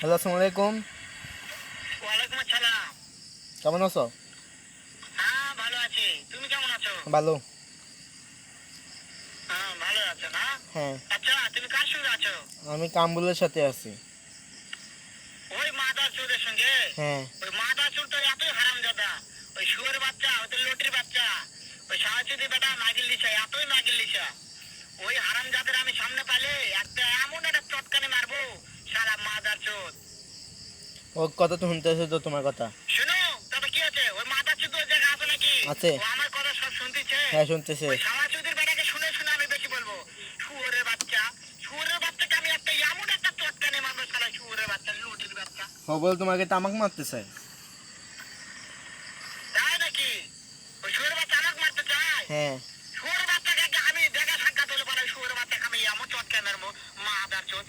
Hello, আসসালামু আলাইকুম। ওয়ালাইকুম আসসালাম। কেমন আছো? হ্যাঁ, ভালো আছি। তুমি কেমন আছো? ভালো। হ্যাঁ, ভালো আছো না? হ্যাঁ, আচ্ছা, তুমি কার সঙ্গে আছো? আমি কামবুলের সাথে আছি। ওই মাদার চোরের সঙ্গে? হ্যাঁ। ওই মাদার চোর তো এতই হারামজাদা। ওই শুয়োর বাচ্চা, ওই তো লটির বাচ্চা, ওই সাহায্যদি বেটা মাগিল লিসা, এতই মাগিল লিসা। ওই হারামজাদের আমি সামনে পাইলে একটা এমন একটা চটকানি মারবো, শালা মাদার চোর। ও কথা তো শুনতেছে তো তোমার কথা। শুনো, তবে কি আছে? ওই মাদার চোর ওই জায়গা আছে নাকি? আছে। ও আমার কথা সব শুনতেছে? হ্যাঁ, শুনতেছে। ওই সাহায্যদির বেটাকে শুনে শুনে আমি বেশি বলবো। শুয়োরের বাচ্চা, শুয়োরের বাচ্চাকে আমি একটা এমন একটা চটকানি মারবো, শালা শুয়োরের বাচ্চা, লটির বাচ্চা। ও বলে তোমাকে তামাক মারতে চাই। তাই নাকি? ওই শুয়োরের বাচ্চা আমাকে মারতে চায়? হ্যাঁ। শুয়োরের বাচ্চাকে আমি দেখা সাক্ষাৎ হলে পরে শুয়োরের বাচ্চাকে আমি এমন চটকানি মারবো,